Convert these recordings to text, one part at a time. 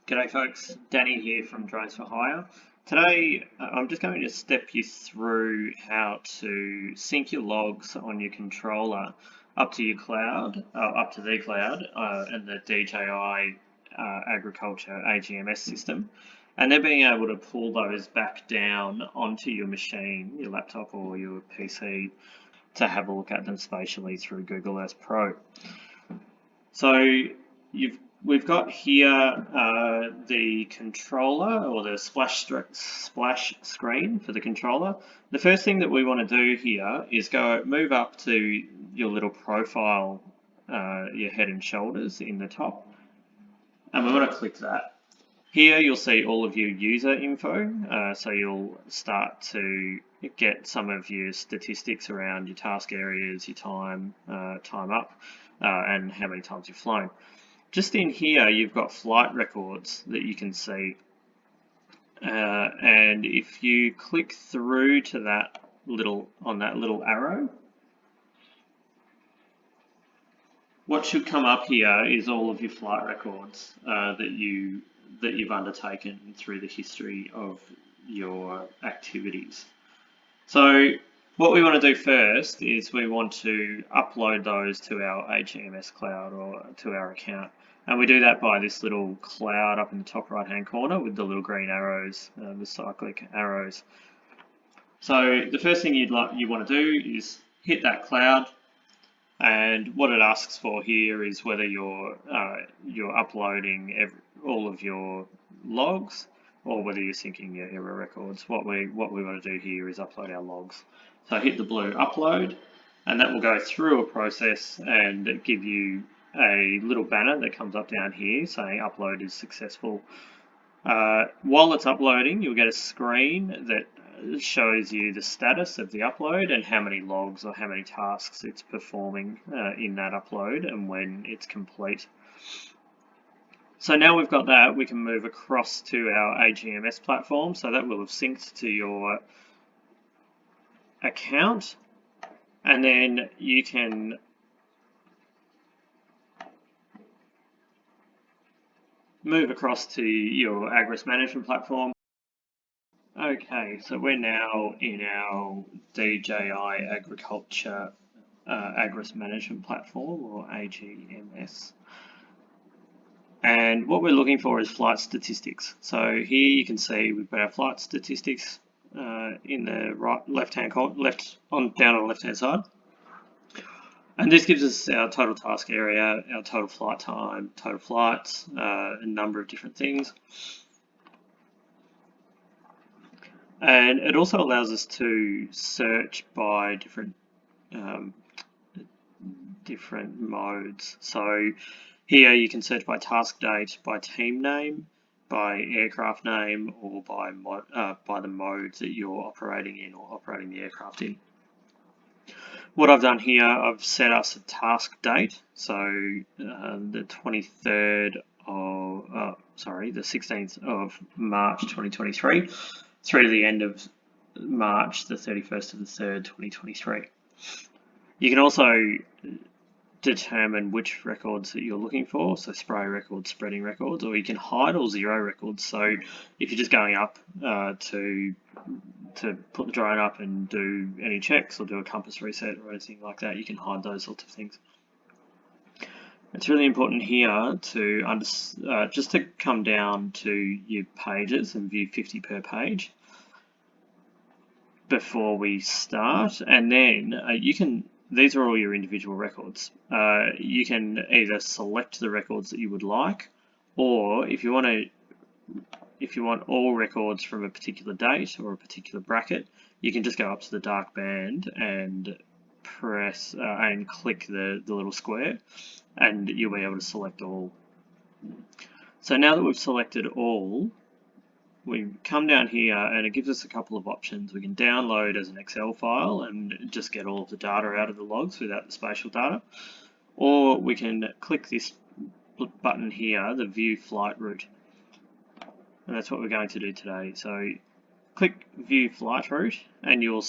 G'day folks, Danny here from Drones for Hire. Today I'm just going to step you through how to sync your logs on your controller up to your cloud, up to the cloud and the DJI Agriculture AGMS system, and then being able to pull those back down onto your machine, your laptop or your PC, to have a look at them spatially through Google Earth Pro. So we've got here the controller, or the splash screen for the controller. The first thing that we want to do here is move up to your little profile, your head and shoulders in the top, and we want to click that. Here you'll see all of your user info, so you'll start to get some of your statistics around your task areas, your time up, and how many times you've flown. Just in here, you've got flight records that you can see, and if you click through to that little arrow, what should come up here is all of your flight records that you've undertaken through the history of your activities. So what we want to do first is we want to upload those to our AGMS cloud or to our account. And we do that by this little cloud up in the top right hand corner with the little green arrows, the cyclic arrows. So the first thing you want to do is hit that cloud, and what it asks for here is whether you're uploading all of your logs or whether you're syncing your error records. What we want to do here is upload our logs. So hit the blue upload, and that will go through a process and give you a little banner that comes up down here saying upload is successful. While it's uploading, you'll get a screen that shows you the status of the upload and how many logs or how many tasks it's performing in that upload and when it's complete. So now we've got that, we can move across to our AGMS platform. So that will have synced to your account, and then you can move across to your Agris management platform. Okay, so we're now in our DJI Agriculture Agris management platform, or AGMS. And what we're looking for is flight statistics. So here you can see we've got our flight statistics in the down on the left hand side, and this gives us our total task area, our total flight time, total flights, a number of different things, and it also allows us to search by different modes. So here you can search by task date, by team name, by aircraft name, or by the modes that you're operating in or operating the aircraft in. What I've done here, I've set us a task date, so the 16th of March 2023 through to the end of March, the 31st of the 3rd, 2023. You can also determine which records that you're looking for, so spray records, spreading records, or you can hide all zero records. So if you're just going up to put the drone up and do any checks or do a compass reset or anything like that, you can hide those sorts of things. It's really important here to just to come down to your pages and view 50 per page before we start, and then these are all your individual records. You can either select the records that you would like, or if you want all records from a particular date or a particular bracket, you can just go up to the dark band and press and click the little square, and you'll be able to select all. So now that we've selected all, we come down here and it gives us a couple of options. We can download as an Excel file and just get all of the data out of the logs without the spatial data, or we can click this button here, the view flight route, and that's what we're going to do today. So click view flight route, and you'll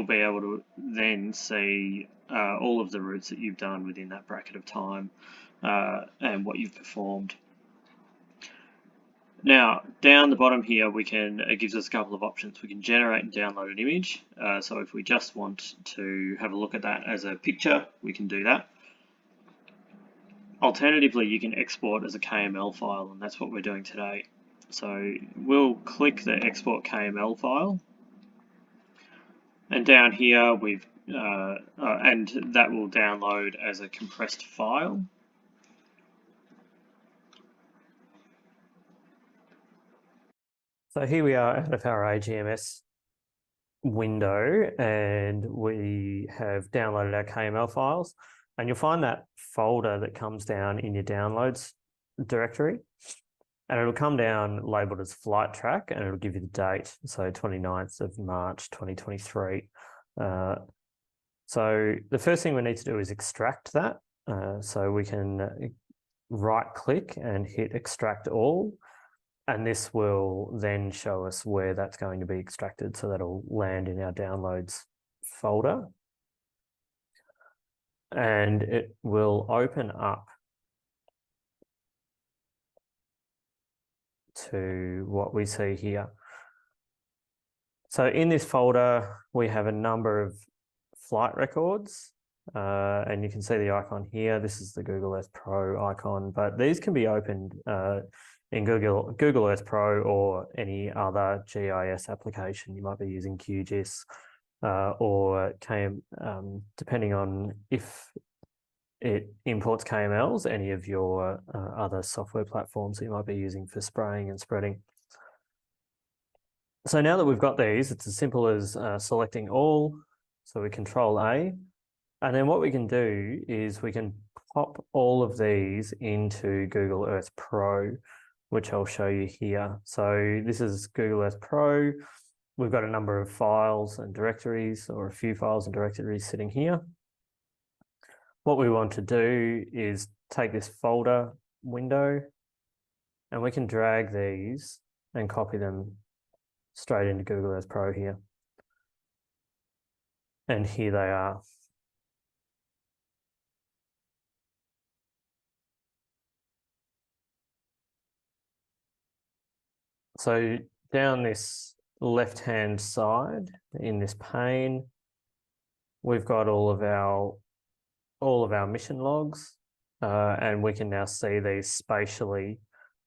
be able to then see all of the routes that you've done within that bracket of time and what you've performed. Now, down the bottom here, it gives us a couple of options. We can generate and download an image. So if we just want to have a look at that as a picture, we can do that. Alternatively, you can export as a KML file, and that's what we're doing today. So we'll click the export KML file, and down here and that will download as a compressed file. So here we are out of our AGMS window, and we have downloaded our KML files, and you'll find that folder that comes down in your downloads directory, and it'll come down labeled as flight track, and it'll give you the date, so 29th of March 2023. So the first thing we need to do is extract that. So we can right click and hit extract all, and this will then show us where that's going to be extracted. So that'll land in our downloads folder, and it will open up to what we see here. So in this folder, we have a number of flight records, and you can see the icon here. This is the Google Earth Pro icon, but these can be opened in Google Earth Pro or any other GIS application. You might be using QGIS or depending on if it imports KMLs, any of your other software platforms that you might be using for spraying and spreading. So now that we've got these, it's as simple as selecting all. So we Control A, and then what we can do is we can pop all of these into Google Earth Pro, which I'll show you here. So this is Google Earth Pro. We've got a number of files and directories, or a few files and directories sitting here. What we want to do is take this folder window, and we can drag these and copy them straight into Google Earth Pro here. And here they are. So down this left-hand side in this pane, we've got all of our mission logs, and we can now see these spatially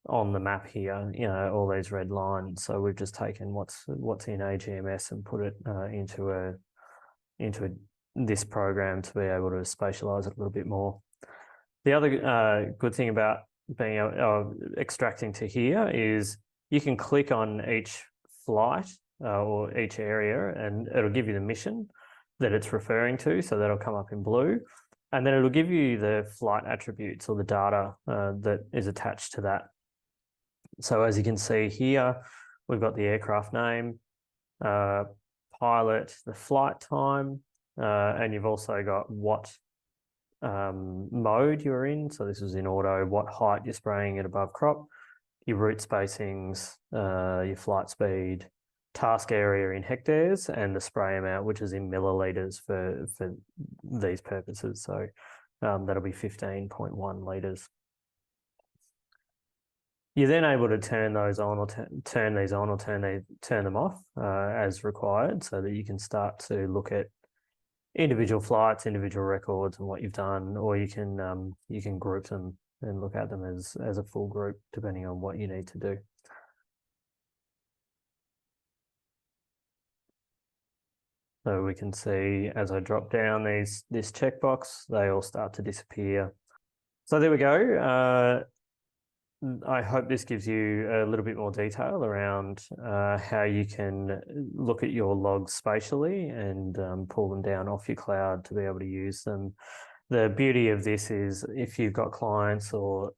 on the map here. You know, all these red lines. So we've just taken what's in AGMS and put it into this program to be able to spatialize it a little bit more. The other good thing about being extracting to here is you can click on each flight or each area, and it'll give you the mission that it's referring to. So that'll come up in blue, and then it'll give you the flight attributes or the data that is attached to that. So as you can see here, we've got the aircraft name, pilot, the flight time, and you've also got what mode you're in. So this was in auto, what height you're spraying at above crop, your route spacings, your flight speed, task area in hectares, and the spray amount, which is in milliliters for these purposes. So that'll be 15.1 litres. You're then able to turn those on or turn these on or turn them off as required, so that you can start to look at individual flights, individual records, and what you've done, or you can group them and look at them as a full group, depending on what you need to do. So we can see as I drop down this checkbox, they all start to disappear. So there we go. I hope this gives you a little bit more detail around how you can look at your logs spatially and pull them down off your cloud to be able to use them. The beauty of this is if you've got clients or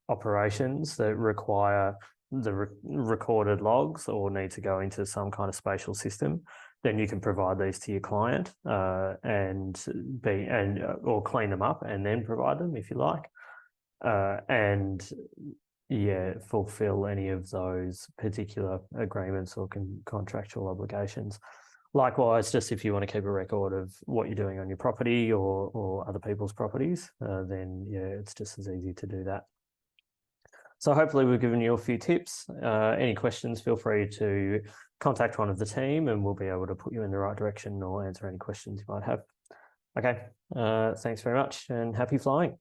operations that require the recorded logs or need to go into some kind of spatial system, then you can provide these to your client or clean them up and then provide them if you like. And fulfill any of those particular agreements or contractual obligations. Likewise, just if you want to keep a record of what you're doing on your property or other people's properties, then it's just as easy to do that. So hopefully we've given you a few tips. Any questions, feel free to contact one of the team and we'll be able to put you in the right direction or answer any questions you might have. Okay, thanks very much and happy flying.